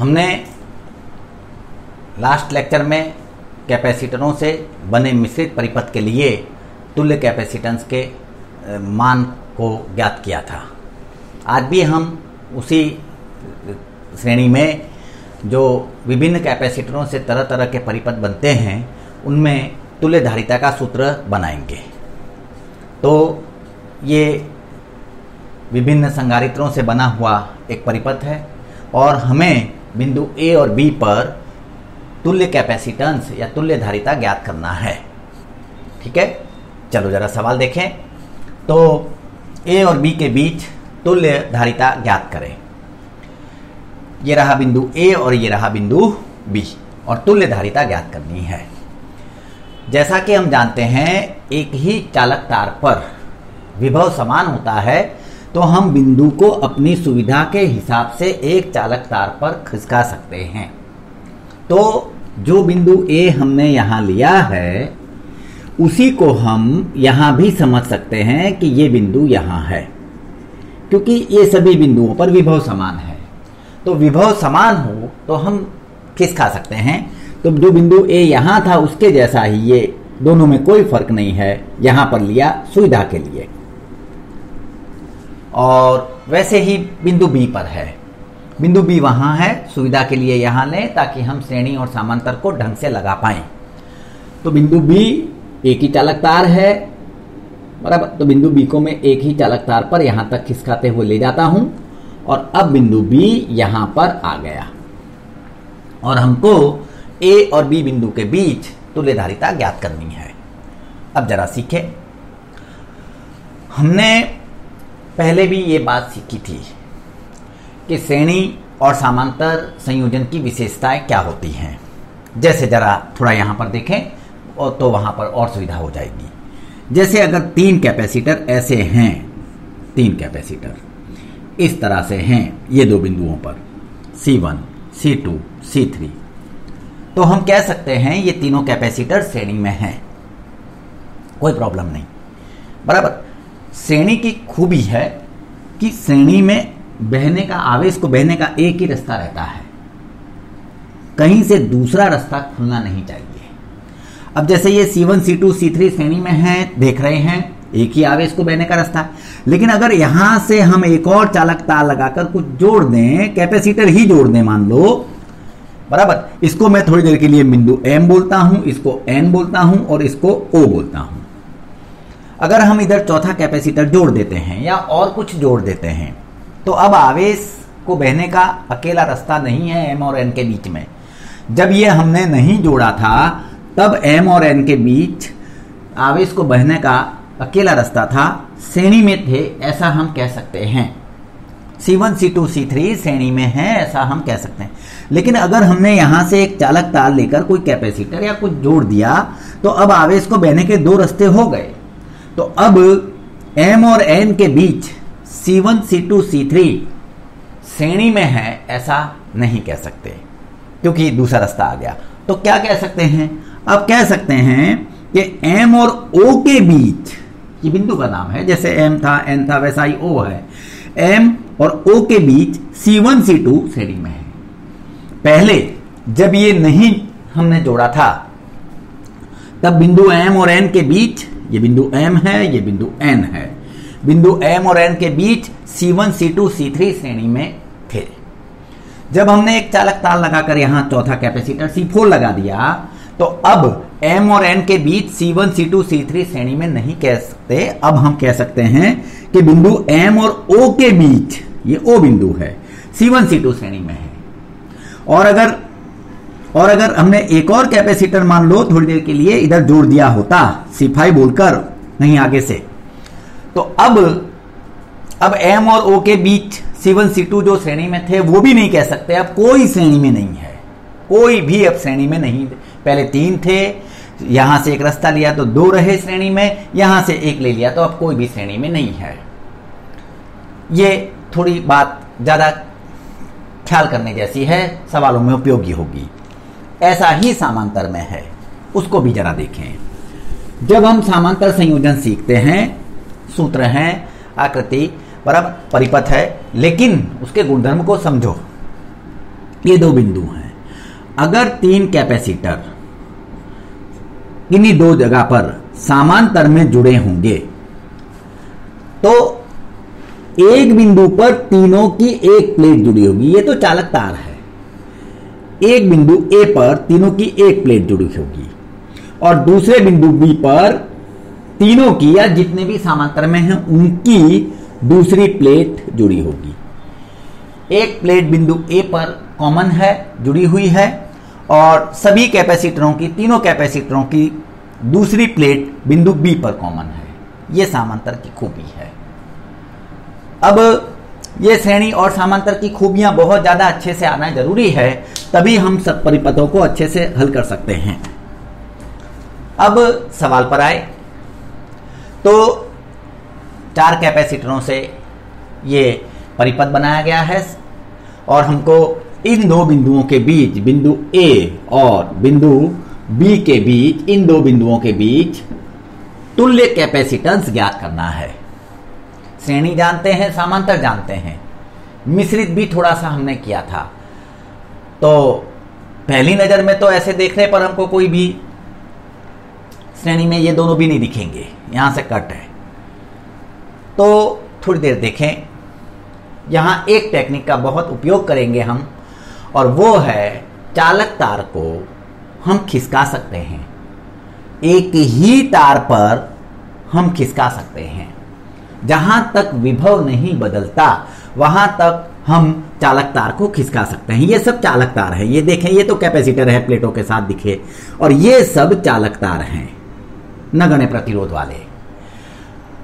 हमने last lecture में कैपेसिटरों से बने मिश्रित परिपथ के लिए तुल्य कैपेसिटेंस के मान को ज्ञात किया था। आज भी हम उसी श्रेणी में जो विभिन्न कैपेसिटरों से तरह तरह के परिपथ बनते हैं उनमें तुल्य धारिता का सूत्र बनाएंगे। तो ये विभिन्न संधारित्रों से बना हुआ एक परिपथ है और हमें बिंदु ए और बी पर तुल्य कैपेसिटेंस या तुल्य धारिता ज्ञात करना है। ठीक है, चलो जरा सवाल देखें। तो ए और बी के बीच तुल्य धारिता ज्ञात करें। ये रहा बिंदु ए और ये रहा बिंदु बी और तुल्य धारिता ज्ञात करनी है। जैसा कि हम जानते हैं एक ही चालक तार पर विभव समान होता है, तो हम बिंदु को अपनी सुविधा के हिसाब से एक चालक तार पर खिसका सकते हैं। तो जो बिंदु ए हमने यहां लिया है उसी को हम यहां भी समझ सकते हैं कि ये बिंदु यहां है, क्योंकि ये सभी बिंदुओं पर विभव समान है। तो विभव समान हो तो हम खिसका सकते हैं। तो जो बिंदु ए यहां था उसके जैसा ही ये, दोनों में कोई फर्क नहीं है, यहां पर लिया सुविधा के लिए। और वैसे ही बिंदु बी पर है। बिंदु बी वहां है, सुविधा के लिए यहां लें ताकि हम श्रेणी और समांतर को ढंग से लगा पाएं। तो बिंदु बी एक ही चालक तार है, बराबर। तो बिंदु बी को मैं एक ही चालक तार पर यहां तक खिसकाते हुए ले जाता हूं और अब बिंदु बी यहां पर आ गया और हमको ए और बी बिंदु के बीच तुल्य धारिता ज्ञात करनी है। अब जरा सीखें। हमने पहले भी ये बात सीखी थी कि श्रेणी और समांतर संयोजन की विशेषताएं क्या होती हैं। जैसे जरा थोड़ा यहां पर देखें और तो वहां पर और सुविधा हो जाएगी। जैसे अगर तीन कैपेसिटर ऐसे हैं, तीन कैपेसिटर इस तरह से हैं ये दो बिंदुओं पर C1, C2, C3, तो हम कह सकते हैं ये तीनों कैपेसिटर श्रेणी में हैं, कोई प्रॉब्लम नहीं, बराबर। श्रेणी की खूबी है कि श्रेणी में बहने का आवेश को बहने का एक ही रास्ता रहता है, कहीं से दूसरा रास्ता खुलना नहीं चाहिए। अब जैसे ये C1, C2, C3 श्रेणी में हैं, देख रहे हैं एक ही आवेश को बहने का रास्ता, लेकिन अगर यहां से हम एक और चालक तार लगाकर कुछ जोड़ दें, कैपेसिटर ही जोड़ दें मान लो, बराबर। इसको मैं थोड़ी देर के लिए बिंदु M बोलता हूं, इसको N बोलता हूं और इसको O बोलता हूं। अगर हम इधर चौथा कैपेसिटर जोड़ देते हैं या और कुछ जोड़ देते हैं तो अब आवेश को बहने का अकेला रास्ता नहीं है M और N के बीच में। जब ये हमने नहीं जोड़ा था तब M और N के बीच आवेश को बहने का अकेला रास्ता था, श्रेणी में थे, ऐसा हम कह सकते हैं। C1, C2, C3 श्रेणी में है, ऐसा हम कह सकते हैं। लेकिन अगर हमने यहां से एक चालक तार लेकर कोई कैपेसिटर या कुछ जोड़ दिया तो अब आवेश को बहने के दो रास्ते हो गए। तो अब M और N के बीच C1, C2, C3 श्रेणी में है, ऐसा नहीं कह सकते क्योंकि दूसरा रास्ता आ गया। तो क्या कह सकते हैं? अब कह सकते हैं कि M और O के बीच, ये बिंदु का नाम है, जैसे M था N था वैसा ही O है, M और O के बीच C1, C2 श्रेणी में है। पहले जब ये नहीं हमने जोड़ा था तब बिंदु M और N के बीच, ये बिंदु M है, ये बिंदु N है, बिंदु M और N के बीच C1, C2, C3 श्रेणी में थे। जब हमने एक चालक तार लगाकर यहां चौथा कैपेसिटर C4 लगा दिया तो अब M और N के बीच C1, C2, C3 श्रेणी में नहीं कह सकते। अब हम कह सकते हैं कि बिंदु M और O के बीच, ये O बिंदु है, C1, C2 श्रेणी में है। और अगर हमने एक और कैपेसिटर मान लो थोड़ी देर के लिए इधर जोड़ दिया होता C5 बोलकर, नहीं आगे से, तो अब M और O के बीच C1, C2 जो श्रेणी में थे वो भी नहीं कह सकते। अब कोई श्रेणी में नहीं है, कोई भी अब श्रेणी में नहीं। पहले तीन थे, यहां से एक रास्ता लिया तो दो रहे श्रेणी में, यहां से एक ले लिया तो अब कोई भी श्रेणी में नहीं है। ये थोड़ी बात ज्यादा ख्याल करने जैसी है, सवालों में उपयोगी होगी। ऐसा ही समांतर में है, उसको भी जरा देखें। जब हम समांतर संयोजन सीखते हैं, सूत्र हैं, आकृति बराबर परिपथ है, लेकिन उसके गुणधर्म को समझो। ये दो बिंदु हैं। अगर तीन कैपेसिटर इन्हीं दो जगह पर समांतर में जुड़े होंगे तो एक बिंदु पर तीनों की एक प्लेट जुड़ी होगी। ये तो चालक तार है। एक बिंदु ए पर तीनों की एक प्लेट जुड़ी होगी और दूसरे बिंदु बी पर तीनों की या जितने भी समांतर में हैं उनकी दूसरी प्लेट जुड़ी होगी। एक प्लेट बिंदु ए पर कॉमन है, जुड़ी हुई है, और सभी कैपेसिटरों की, तीनों कैपेसिटरों की दूसरी प्लेट बिंदु बी पर कॉमन है। यह समांतर की खूबी है। अब ये श्रेणी और समांतर की खूबियां बहुत ज्यादा अच्छे से आना जरूरी है, तभी हम सब परिपथों को अच्छे से हल कर सकते हैं। अब सवाल पर आए तो चार कैपेसिटरों से ये परिपथ बनाया गया है और हमको इन दो बिंदुओं के बीच, बिंदु ए और बिंदु बी के बीच, इन दो बिंदुओं के बीच तुल्य कैपेसिटेंस ज्ञात करना है। श्रेणी जानते हैं, समांतर जानते हैं, मिश्रित भी थोड़ा सा हमने किया था। तो पहली नजर में तो ऐसे देखने पर हमको कोई भी श्रेणी में ये दोनों भी नहीं दिखेंगे, यहां से कट है। तो थोड़ी देर देखें, यहां एक टेक्निक का बहुत उपयोग करेंगे हम, और वो है चालक तार को हम खिसका सकते हैं। एक ही तार पर हम खिसका सकते हैं। जहां तक विभव नहीं बदलता वहां तक हम चालक तार को खिसका सकते हैं। ये सब चालक तार है। ये देखें, ये तो कैपेसिटर है प्लेटों के साथ दिखे, और ये सब चालक तार हैं नगण्य प्रतिरोध वाले,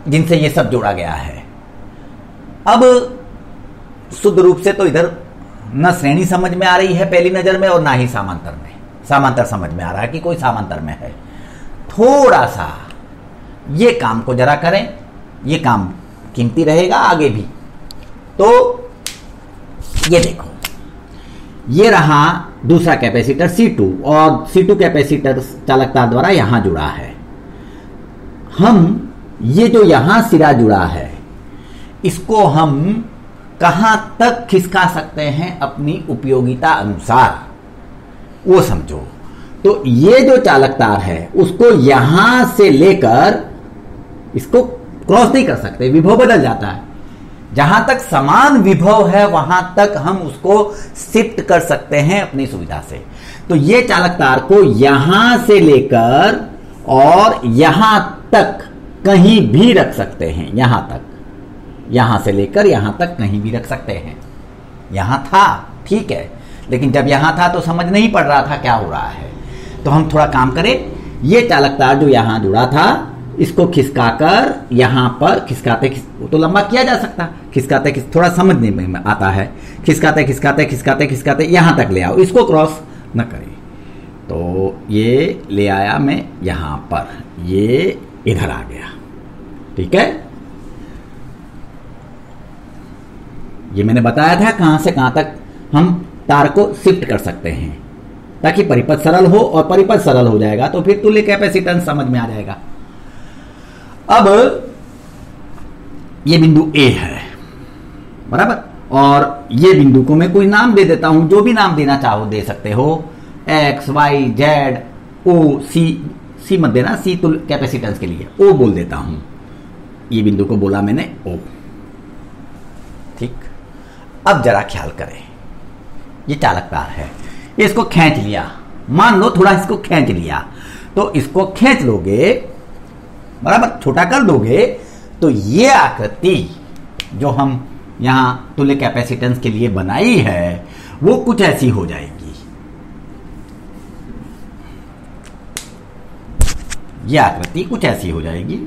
जिनसे ये सब जोड़ा गया है। अब शुद्ध रूप से तो इधर न श्रेणी समझ में आ रही है पहली नजर में और ना ही समांतर में। समांतर समझ में आ रहा है कि कोई समांतर में है। थोड़ा सा ये काम को जरा करें, ये काम कीमती रहेगा आगे भी। तो ये देखो, ये रहा दूसरा कैपेसिटर C2 और C2 कैपेसिटर चालक तार द्वारा यहां जुड़ा है। हम ये जो यहां सिरा जुड़ा है इसको हम कहां तक खिसका सकते हैं अपनी उपयोगिता अनुसार, वो समझो। तो ये जो चालक तार है उसको यहां से लेकर इसको क्रॉस नहीं कर सकते, विभव बदल जाता है। जहां तक समान विभव है वहां तक हम उसको शिफ्ट कर सकते हैं अपनी सुविधा से। तो ये चालक तार को यहां से लेकर और यहां तक कहीं भी रख सकते हैं। यहां तक, यहां से लेकर यहां तक कहीं भी रख सकते हैं। यहां था, ठीक है, लेकिन जब यहां था तो समझ नहीं पड़ रहा था क्या हो रहा है। तो हम थोड़ा काम करें, ये चालक तार जो यहां जुड़ा था इसको खिसकाकर यहां पर खिसकाते, तो लंबा किया जा सकता, खिसकाते थोड़ा समझने में आता है, खिसकाते खिसकाते खिसकाते खिसकाते यहां तक ले आओ, इसको क्रॉस न करें। तो ये ले आया मैं यहां पर, ये इधर आ गया, ठीक है। ये मैंने बताया था कहां से कहां तक हम तार को शिफ्ट कर सकते हैं ताकि परिपथ सरल हो, और परिपथ सरल हो जाएगा तो फिर तुल्य कैपेसिटेंस समझ में आ जाएगा। अब ये बिंदु ए है, बराबर, और ये बिंदु को मैं कोई नाम दे देता हूं, जो भी नाम देना चाहो दे सकते हो, एक्स वाई जेड ओ सी मत देना, सी तुल्य कैपेसिटेंस के लिए ओ बोल देता हूं। ये बिंदु को बोला मैंने ओ, ठीक। अब जरा ख्याल करें, ये चालक तार है, इसको खींच लिया, मान लो थोड़ा इसको खींच लिया, तो इसको खींच लोगे, बराबर, छोटा कर दोगे, तो ये आकृति जो हम यहां तुल्य कैपेसिटेंस के लिए बनाई है वो कुछ ऐसी हो जाएगी। ये आकृति कुछ ऐसी हो जाएगी।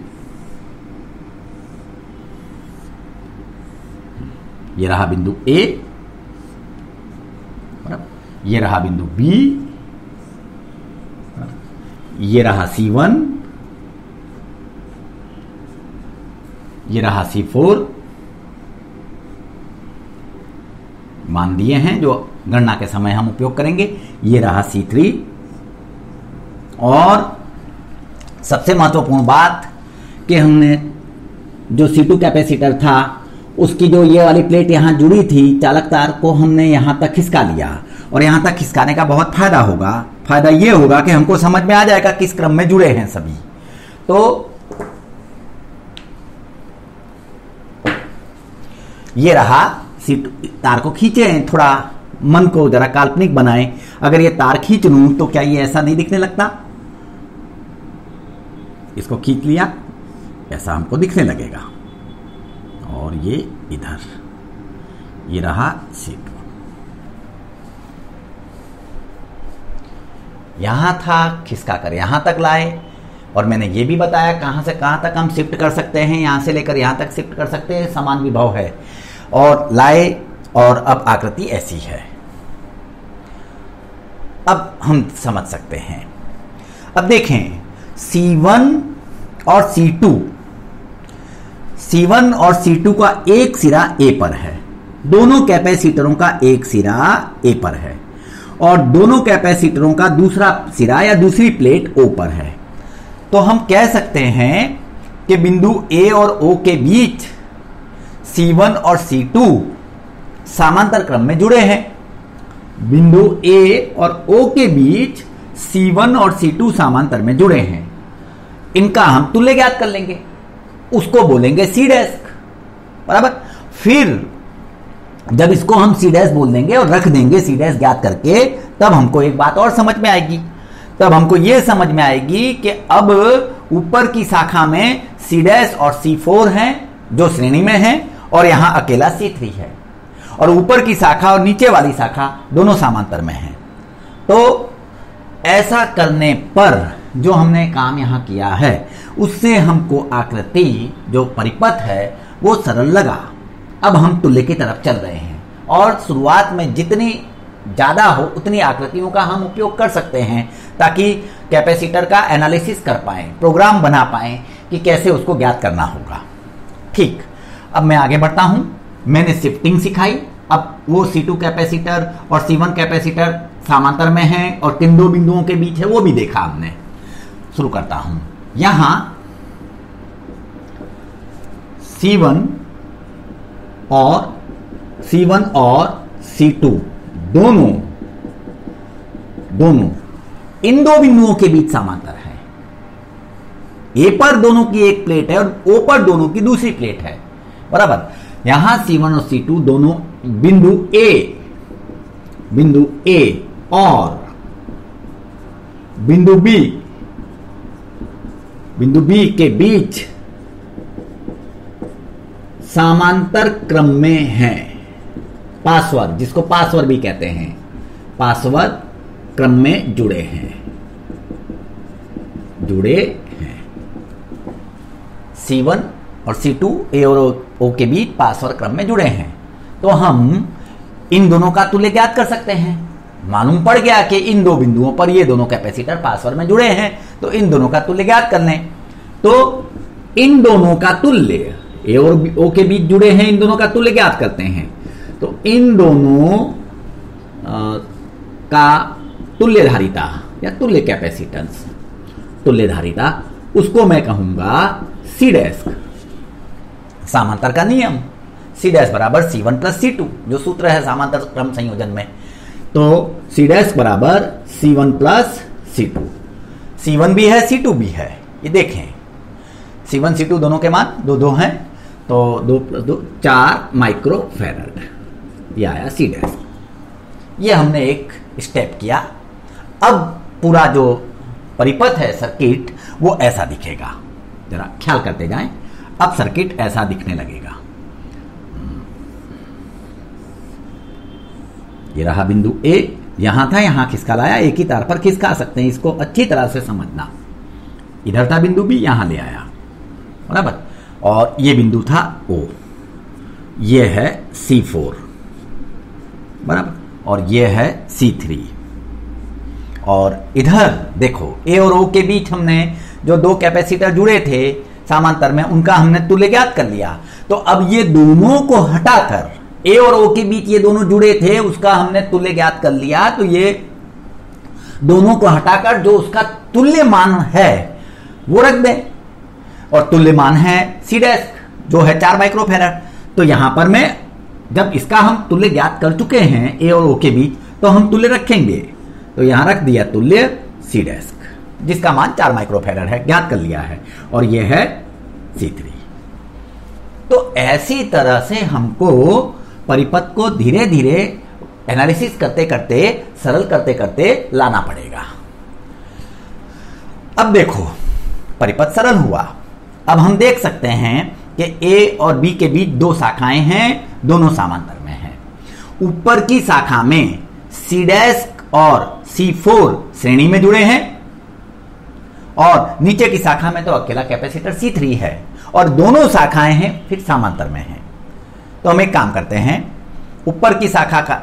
ये रहा बिंदु ए, ये रहा बिंदु बी, ये रहा C1, ये रहा C4, मान दिए हैं जो गणना के समय हम उपयोग करेंगे। ये रहा C3, और सबसे महत्वपूर्ण बात कि हमने जो C2 कैपेसिटर था उसकी जो ये वाली प्लेट यहां जुड़ी थी, चालक तार को हमने यहां तक खिसका लिया और यहां तक खिसकाने का बहुत फायदा होगा। फायदा ये होगा कि हमको समझ में आ जाएगा किस क्रम में जुड़े हैं सभी। तो ये रहा, तार को खींचे, थोड़ा मन को जरा काल्पनिक बनाएं। अगर ये तार खींच लूं तो क्या ये ऐसा नहीं दिखने लगता? इसको खींच लिया, ऐसा हमको दिखने लगेगा। और ये इधर, ये रहा C2। यहां था, खिसका कर यहां तक लाए, और मैंने ये भी बताया कहां से कहां तक हम शिफ्ट कर सकते हैं, यहां से लेकर यहां तक शिफ्ट कर सकते हैं, समान विभव है, और लाए, और अब आकृति ऐसी है। अब हम समझ सकते हैं। अब देखें, C1 और C2 का एक सिरा A पर है, दोनों कैपेसिटरों का एक सिरा A पर है, और दोनों कैपेसिटरों का दूसरा सिरा या दूसरी प्लेट O पर है। तो हम कह सकते हैं कि बिंदु A और O के बीच C1 और C2 समांतर क्रम में जुड़े हैं। बिंदु A और O के बीच C1 और C2 समांतर में जुड़े हैं। इनका हम तुल्य ज्ञात कर लेंगे, उसको बोलेंगे C डैश, बराबर। फिर जब इसको हम C डैश बोल देंगे और रख देंगे C डैश ज्ञात करके, तब हमको एक बात और समझ में आएगी। तब हमको यह समझ में आएगी कि अब ऊपर की शाखा में C डैश और C4 हैं जो श्रेणी में हैं, और यहां अकेला C3 है, और ऊपर की शाखा और नीचे वाली शाखा दोनों समांतर में हैं। तो ऐसा करने पर जो हमने काम यहां किया है, उससे हमको आकृति जो परिपथ है वो सरल लगा। अब हम तुल्य की तरफ चल रहे हैं, और शुरुआत में जितनी ज्यादा हो उतनी आकृतियों का हम उपयोग कर सकते हैं, ताकि कैपेसिटर का एनालिसिस कर पाएं, प्रोग्राम बना पाएं कि कैसे उसको ज्ञात करना होगा। ठीक, अब मैं आगे बढ़ता हूं। मैंने शिफ्टिंग सिखाई। अब वो C2 कैपेसिटर और C1 कैपेसिटर समांतर में हैं और किन दो बिंदुओं के बीच है वो भी देखा हमने। शुरू करता हूं। यहां C1 और C2 दोनों इन दो बिंदुओं के बीच समांतर है। A पर दोनों की एक प्लेट है और O पर दोनों की दूसरी प्लेट है, बराबर। यहां C1 और C2 दोनों बिंदु A और बिंदु B के बीच समांतर क्रम में है। पार्श्वर, जिसको पार्श्वर भी कहते हैं, पार्श्वर क्रम में जुड़े हैं। C1 और C2 A और O के बीच पार्श्वर क्रम में जुड़े हैं। तो हम इन दोनों का तुल्य ज्ञात कर सकते हैं। मालूम पड़ गया कि इन दो बिंदुओं पर ये दोनों कैपेसिटर पार्श्वर में जुड़े हैं, तो इन दोनों का तुल्य ज्ञात कर लें। तो इन दोनों का तुल्य, A और O के बीच जुड़े हैं, इन दोनों का तुल्य ज्ञात करते हैं। तो इन दोनों का तुल्य धारिता या तुल्य कैपेसिटेंस, तुल्य धारिता, उसको मैं कहूंगा C डैश। समांतर का नियम, C डैश बराबर C1 प्लस C2, जो सूत्र है समांतर क्रम संयोजन में। तो C डैश बराबर C1 प्लस C2। C1 भी है, C2 भी है। ये देखें, C1 C2 दोनों के मान 2 हैं, तो 2 + 2 4 माइक्रो फैराड। ये आया C डैश। ये हमने एक स्टेप किया। अब पूरा जो परिपथ है सर्किट, वो ऐसा दिखेगा। जरा ख्याल करते जाएं। अब सर्किट ऐसा दिखने लगेगा। ये रहा बिंदु A, यहां था, यहां खिसका लाया। एक ही तार पर खिसका सकते हैं, इसको अच्छी तरह से समझना। इधर था बिंदु B, यहां ले आया, बराबर। और ये बिंदु था O, ये है C4, बराबर, और ये है C3। और इधर देखो, A और O के बीच हमने जो दो कैपेसिटर जुड़े थे समांतर में, उनका हमने तुल्य ज्ञात कर लिया। तो अब ये दोनों को हटाकर, A और O के बीच ये दोनों जुड़े थे, उसका हमने तुल्य ज्ञात कर लिया। तो ये दोनों को हटाकर जो उसका तुल्य मान है वो रख दें, और तुल्य मान है C डैश, जो है 4 माइक्रो फैराड। तो यहां पर मैं, जब इसका हम तुल्य ज्ञात कर चुके हैं A और O के बीच, तो हम तुल्य रखेंगे, तो यहां रख दिया तुल्य C डैश, जिसका मान 4 माइक्रोफैराड है, ज्ञात कर लिया है, और यह है C3। तो ऐसी तरह से हमको परिपथ को धीरे धीरे एनालिसिस करते करते, सरल करते करते लाना पड़ेगा। अब देखो परिपथ सरल हुआ। अब हम देख सकते हैं कि A और B के बीच 2 शाखाएं हैं, दोनों समांतर में हैं। ऊपर की शाखा में C डैश और C4 श्रेणी में जुड़े हैं, और नीचे की शाखा में तो अकेला कैपेसिटर C3 है, और दोनों शाखाएं हैं फिर समांतर में हैं। तो हम एक काम करते हैं, ऊपर की शाखा का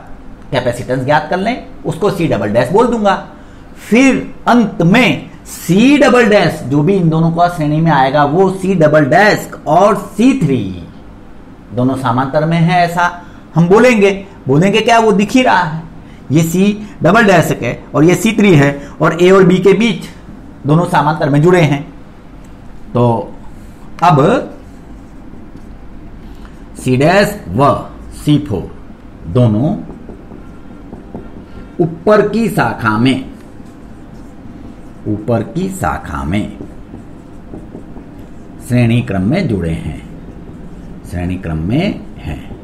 कैपेसिटेंस ज्ञात कर लें, उसको C डबल डैश बोल दूंगा, फिर अंत में C डबल डैश जो भी इन दोनों का श्रेणी में आएगा वो C डबल डैश और C3 दोनों समांतर में है, ऐसा हम बोलेंगे क्या, वो दिख ही रहा है, ये C डबल डैश है और ये C3 है, और A और B के बीच दोनों समांतर में जुड़े हैं। तो अब C डैश व C4 दोनों ऊपर की शाखा में श्रेणी क्रम में जुड़े हैं, श्रेणी क्रम में हैं।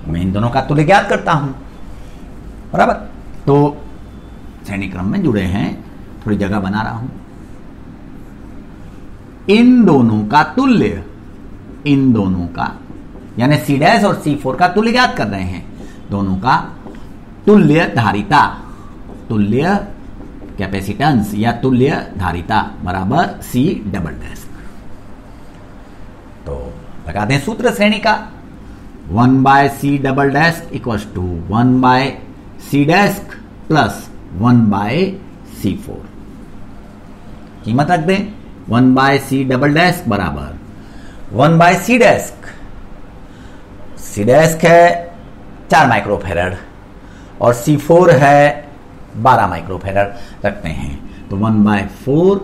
मैं इन दोनों का तुल्य ज्ञात करता हूं, बराबर। तो श्रेणी क्रम में जुड़े हैं, थोड़ी जगह बना रहा हूं। इन दोनों का तुल्य, इन दोनों का यानी C डैश और C4 का तुल्य ज्ञात कर रहे हैं, दोनों का तुल्य धारिता, तुल्य कैपेसिटेंस या तुल्य धारिता बराबर C डबल डैश। तो लगा दें सूत्र श्रेणी का, 1/C double dash equals to 1/C dash plus 1/C4। कीमत रख दें, 1/C डबल डैश बराबर 1/C डैश, C डैश है 4 माइक्रोफैराड और C4 है 12 माइक्रोफैराड रखते हैं, तो 1/4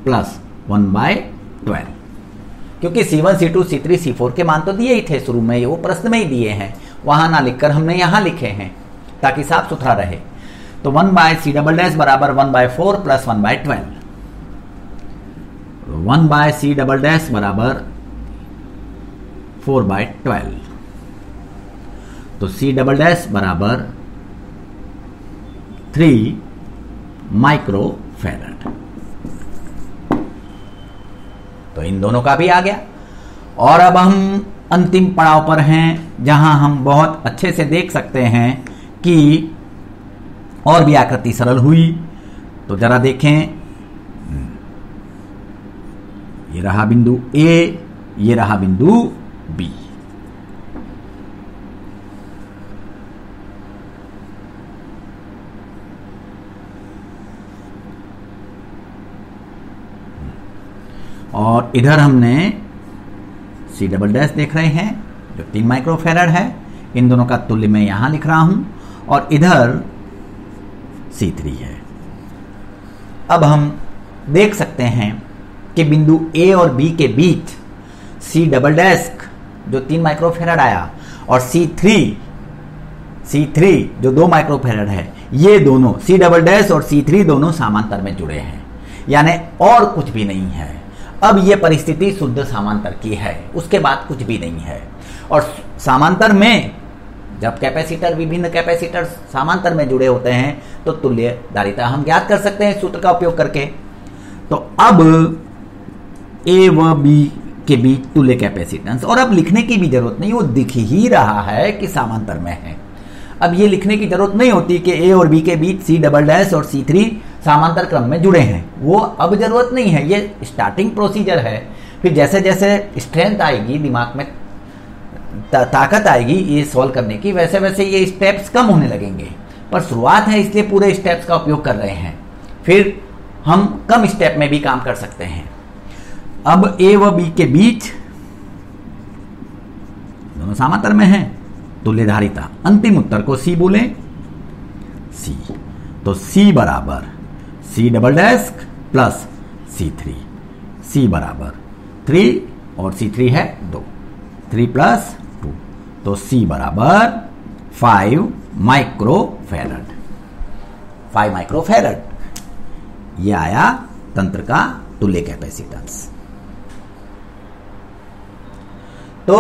प्लस 1/12, क्योंकि C1 C2 C3 C4 के मान तो दिए ही थे शुरू में, वो प्रश्न में ही दिए हैं, वहां ना लिखकर हमने यहां लिखे हैं ताकि साफ सुथरा रहे। तो 1/C डबल डैश बराबर 1/4 प्लस 1/12, 1/C डबल डैश बराबर 4/12, तो C डबल डैश बराबर 3 माइक्रोफैराड। तो इन दोनों का भी आ गया, और अब हम अंतिम पड़ाव पर हैं, जहां हम बहुत अच्छे से देख सकते हैं कि और भी आकृति सरल हुई। तो जरा देखें, ये रहा बिंदु A, ये रहा बिंदु B। और इधर हमने C डबल डैश देख रहे हैं जो 3 माइक्रोफैराड है, इन दोनों का तुल्य मैं यहां लिख रहा हूं, और इधर C3 है। अब हम देख सकते हैं कि बिंदु A और B के बीच C डबल डैश जो 3 माइक्रोफैराड आया और C3 जो 2 माइक्रोफैराड है, ये दोनों C डबल डैश और C3 दोनों समांतर में जुड़े हैं, यानी और कुछ भी नहीं है। अब ये परिस्थिति शुद्ध समांतर की है, उसके बाद कुछ भी नहीं है। और समांतर में जब कैपेसिटर, विभिन्न कैपेसिटर समांतर में जुड़े होते हैं तो तुल्य धारिता हम ज्ञात कर सकते हैं सूत्र का उपयोग करके। तो अब A व B के बीच तुल्य कैपेसिटेंस, और अब लिखने की भी जरूरत नहीं, वो दिख ही रहा है कि समांतर में है। अब ये लिखने की जरूरत नहीं होती कि A और B के बीच C डबल डैश और C3 समांतर क्रम में जुड़े हैं, वो अब जरूरत नहीं है, ये स्टार्टिंग प्रोसीजर है। फिर जैसे जैसे स्ट्रेंथ आएगी, दिमाग में ताकत आएगी ये सॉल्व करने की, वैसे वैसे ये स्टेप्स कम होने लगेंगे। पर शुरुआत है इसलिए पूरे स्टेप्स का उपयोग कर रहे हैं, फिर हम कम स्टेप में भी काम कर सकते हैं। अब A व B के बीच दोनों समांतर में हैं, तुल्य धारिता, अंतिम उत्तर को C बोले, C। तो C बराबर C double dash plus C3, C बराबर 3 और C3 है 2, 3 प्लस 2, तो C बराबर 5 माइक्रोफैरड, 5 माइक्रोफैरड, ये आया तंत्र का तुल्य कैपेसिटेंस। तो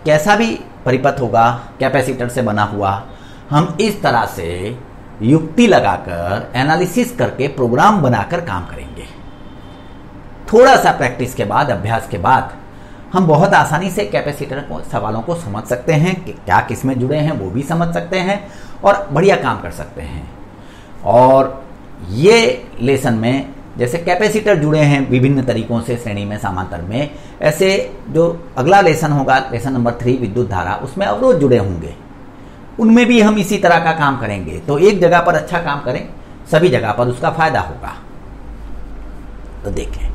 कैसा भी परिपथ होगा कैपेसिटर से बना हुआ, हम इस तरह से युक्ति लगाकर एनालिसिस करके प्रोग्राम बनाकर काम करेंगे। थोड़ा सा प्रैक्टिस के बाद, अभ्यास के बाद हम बहुत आसानी से कैपेसिटर को सवालों को समझ सकते हैं कि क्या किसमें जुड़े हैं वो भी समझ सकते हैं और बढ़िया काम कर सकते हैं। और ये लेसन में जैसे कैपेसिटर जुड़े हैं विभिन्न तरीकों से श्रेणी में समांतर में, ऐसे जो अगला लेसन होगा लेसन नंबर 3 विद्युत धारा, उसमें अवरोध जुड़े होंगे, उनमें भी हम इसी तरह का काम करेंगे। तो एक जगह पर अच्छा काम करें, सभी जगह पर उसका फायदा होगा। तो देखें